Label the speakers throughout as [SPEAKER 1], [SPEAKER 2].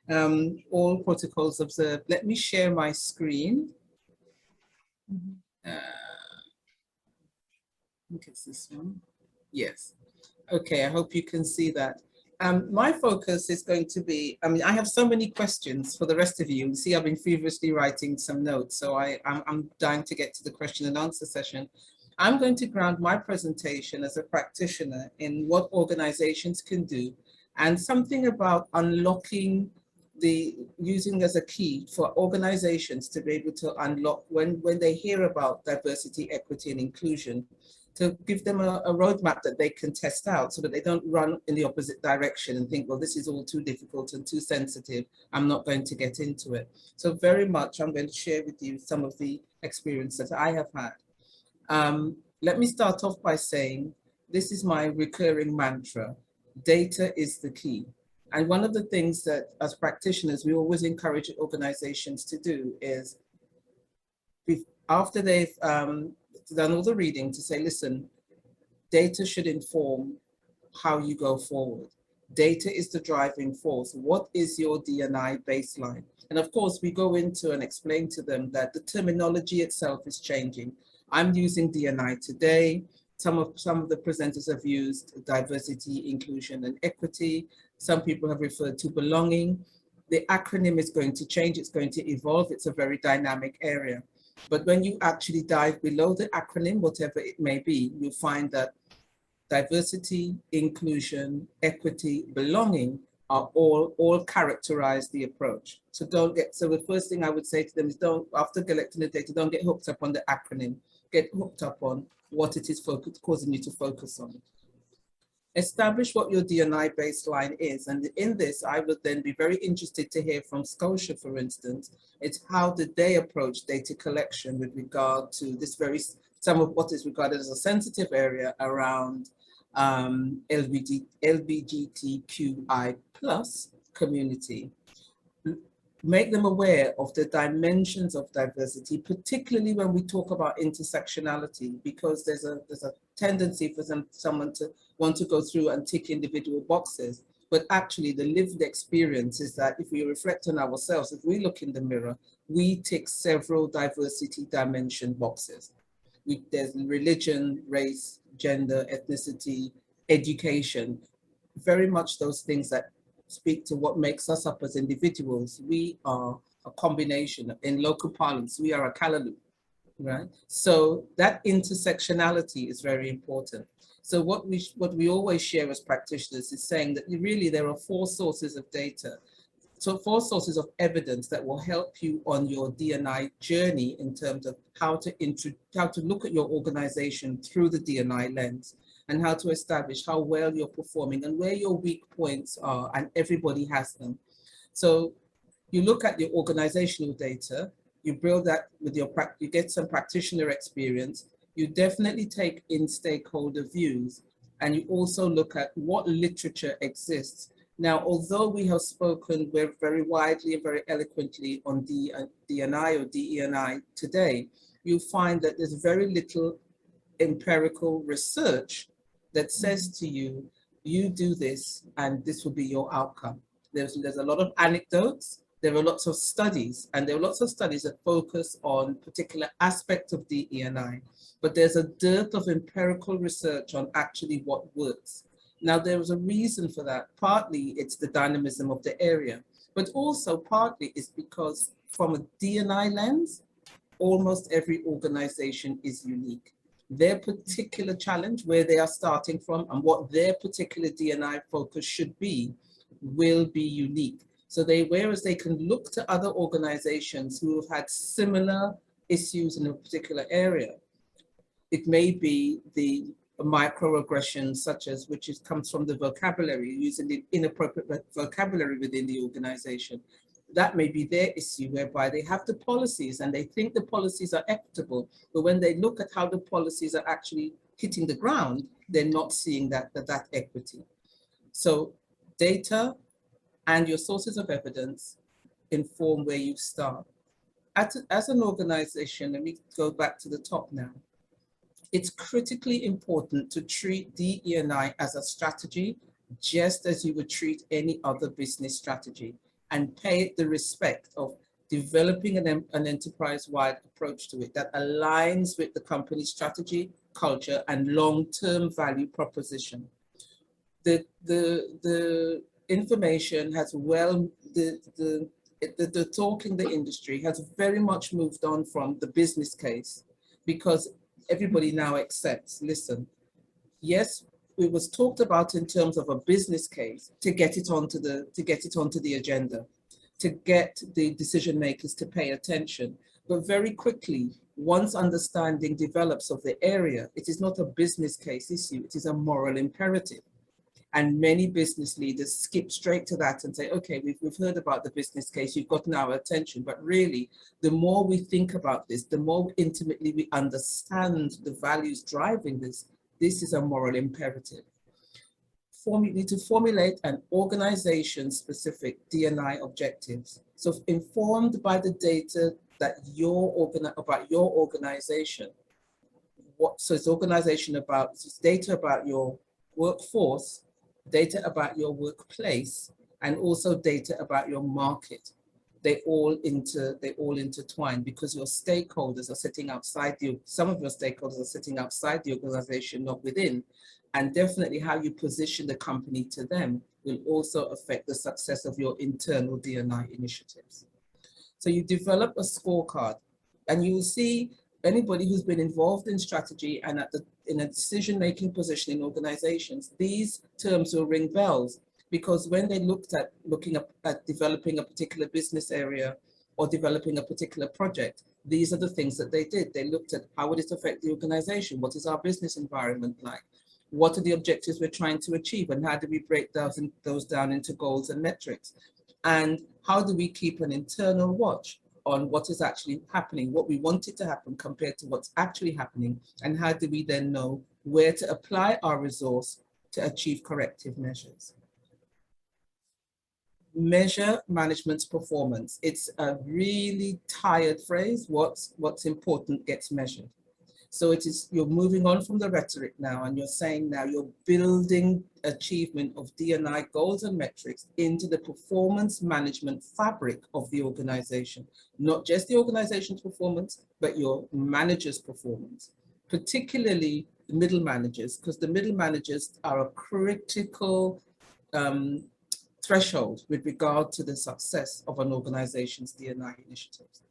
[SPEAKER 1] All protocols observed. Let me share my screen. I think it's this one. Yes. Okay, I hope you can see that. My focus is going to be, I have so many questions for the rest of you. You see, I've been feverishly writing some notes, so I'm dying to get to the question and answer session. I'm going to ground my presentation as a practitioner in what organizations can do and something about unlocking using as a key for organizations to be able to unlock when they hear about diversity, equity, and inclusion, to give them a roadmap that they can test out so that they don't run in the opposite direction and think, well, this is all too difficult and too sensitive, I'm not going to get into it. So very much I'm going to share with you some of the experience that I have had. Let me start off by saying, this is my recurring mantra: data is the key. And one of the things that as practitioners, we always encourage organizations to do is, after they've done all the reading, to say, listen, data should inform how you go forward. Data is the driving force. What is your D&I baseline? And of course, we go into and explain to them that the terminology itself is changing. I'm using D&I today. Some of the presenters have used diversity, inclusion, and equity. Some people have referred to belonging. The acronym is going to change. It's going to evolve. It's a very dynamic area. But when you actually dive below the acronym, whatever it may be, you'll find that diversity, inclusion, equity, belonging are all characterize the approach. So the first thing I would say to them is, after collecting the data, don't get hooked up on the acronym, get hooked up on what it is causing you to focus on. Establish what your D&I baseline is. And in this, I would then be very interested to hear from Scotia, for instance. It's how did they approach data collection with regard to this some of what is regarded as a sensitive area around LGBTQI+ community. Make them aware of the dimensions of diversity, particularly when we talk about intersectionality, because there's a tendency for someone to want to go through and tick individual boxes. But actually the lived experience is that if we reflect on ourselves, if we look in the mirror, we tick several diversity dimension boxes. There's religion, race, gender, ethnicity, education, very much those things that speak to what makes us up as individuals. We are a combination. In local parlance, we are a callaloo, right? So that intersectionality is very important. So what we always share as practitioners is saying that really there are 4 sources of data. So 4 sources of evidence that will help you on your D&I journey in terms of how to look at your organization through the D&I lens, and how to establish how well you're performing and where your weak points are, and everybody has them. So you look at your organizational data, you build that with you get some practitioner experience, you definitely take in stakeholder views, and you also look at what literature exists. Now, although we have spoken very widely and very eloquently on D&I or DE&I today, you find that there's very little empirical research that says to you, you do this and this will be your outcome. There's a lot of anecdotes, there are lots of studies, and there are lots of studies that focus on particular aspects of DE&I, but there's a dearth of empirical research on actually what works. Now, there is a reason for that. Partly it's the dynamism of the area, but also partly it's because from a D&I lens, almost every organization is unique. Their particular challenge, where they are starting from and what their particular D&I focus should be, will be unique. So whereas they can look to other organizations who have had similar issues in a particular area, it may be the microaggressions which comes from the vocabulary, using the inappropriate vocabulary within the organization. That may be their issue, whereby they have the policies and they think the policies are equitable, but when they look at how the policies are actually hitting the ground, they're not seeing that equity. So data and your sources of evidence inform where you start. As an organization, let me go back to the top now. It's critically important to treat DE&I as a strategy, just as you would treat any other business strategy. and pay it the respect of developing an enterprise-wide approach to it that aligns with the company's strategy, culture, and long-term value proposition. The information has the talk in the industry has very much moved on from the business case, because everybody now accepts, listen, yes, it was talked about in terms of a business case to get it onto the agenda, to get the decision makers to pay attention. But very quickly, once understanding develops of the area, it is not a business case issue, it is a moral imperative. And many business leaders skip straight to that and say, okay, we've heard about the business case, you've gotten our attention. But really, the more we think about this, the more intimately we understand the values driving this, this is a moral imperative. You need to formulate an organization-specific D&I objectives. So informed by the data that about your organization. So it's it's data about your workforce, data about your workplace, and also data about your market. They all intertwine, because your stakeholders are sitting outside some of your stakeholders are sitting outside the organization, not within. And definitely how you position the company to them will also affect the success of your internal D&I initiatives. So you develop a scorecard, and you will see anybody who's been involved in strategy and in a decision-making position in organizations, these terms will ring bells, because when they looking at developing a particular business area or developing a particular project, these are the things that they did. They looked at how would it affect the organization? What is our business environment like? What are the objectives we're trying to achieve, and how do we break those down into goals and metrics? And how do we keep an internal watch on what is actually happening, what we want it to happen compared to what's actually happening, and how do we then know where to apply our resource to achieve corrective measures? Measure management's performance. It's a really tired phrase. What's important gets measured. So you're moving on from the rhetoric now, and you're saying now you're building achievement of D&I goals and metrics into the performance management fabric of the organization, not just the organization's performance, but your manager's performance, particularly the middle managers, because the middle managers are a critical threshold with regard to the success of an organization's D&I initiatives.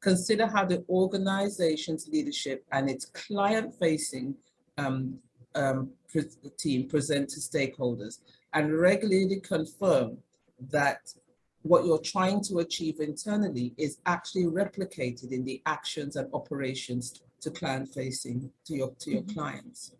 [SPEAKER 1] Consider how the organization's leadership and its client-facing team present to stakeholders, and regularly confirm that what you're trying to achieve internally is actually replicated in the actions and operations to client-facing, to your clients.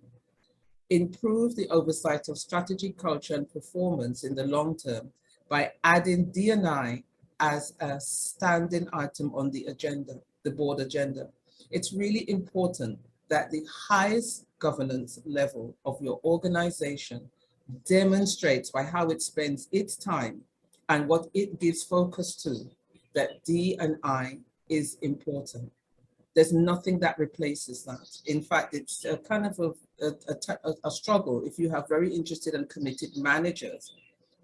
[SPEAKER 1] Improve the oversight of strategy, culture, and performance in the long term by adding D&I as a standing item on the agenda, the board agenda. It's really important that the highest governance level of your organization demonstrates by how it spends its time and what it gives focus to, that D&I is important. There's nothing that replaces that. In fact, it's a kind of a struggle if you have very interested and committed managers,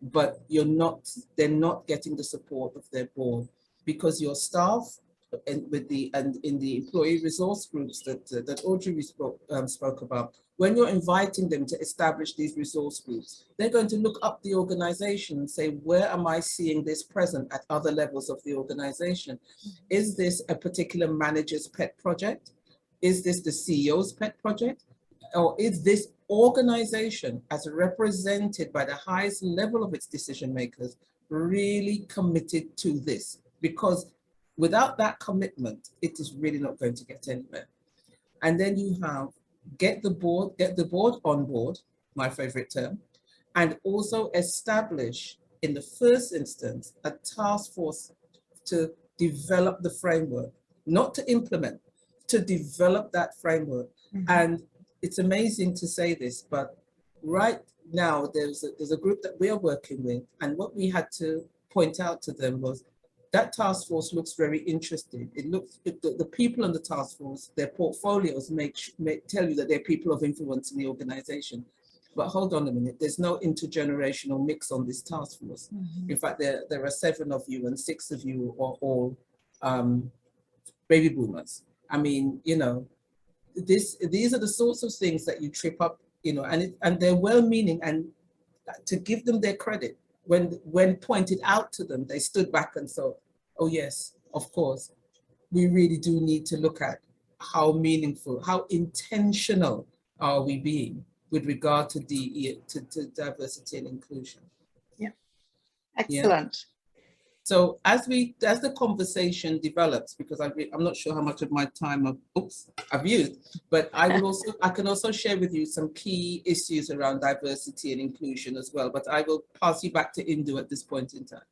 [SPEAKER 1] but they're not getting the support of their board, because your staff and in the employee resource groups that Audrey spoke about, when you're inviting them to establish these resource groups, they're going to look up the organization and say, where am I seeing this present at other levels of the organization? Is this a particular manager's pet project? Is this the CEO's pet project? Or is this organization, as represented by the highest level of its decision makers, really committed to this? Because without that commitment, it is really not going to get anywhere. And then you have get the board on board, my favorite term, and also establish in the first instance a task force to develop the framework, not to implement, to develop that framework. Mm-hmm. And it's amazing to say this, but right now there's a group that we are working with, and what we had to point out to them was that task force looks very interesting. The people on the task force, their portfolios may tell you that they're people of influence in the organization. but hold on a minute, there's no intergenerational mix on this task force. In fact, there are 7 of you and 6 of you are all baby boomers. I mean, you know, these are the sorts of things that you trip up, you know, and they're well-meaning, and to give them their credit, when pointed out to them, they stood back and thought, oh yes, of course, we really do need to look at how meaningful, how intentional are we being with regard to to diversity and inclusion.
[SPEAKER 2] Yeah, excellent.
[SPEAKER 1] Yeah. So as the conversation develops, because I'm not sure how much of my time I've used, but I can also share with you some key issues around diversity and inclusion as well. But I will pass you back to Indu at this point in time.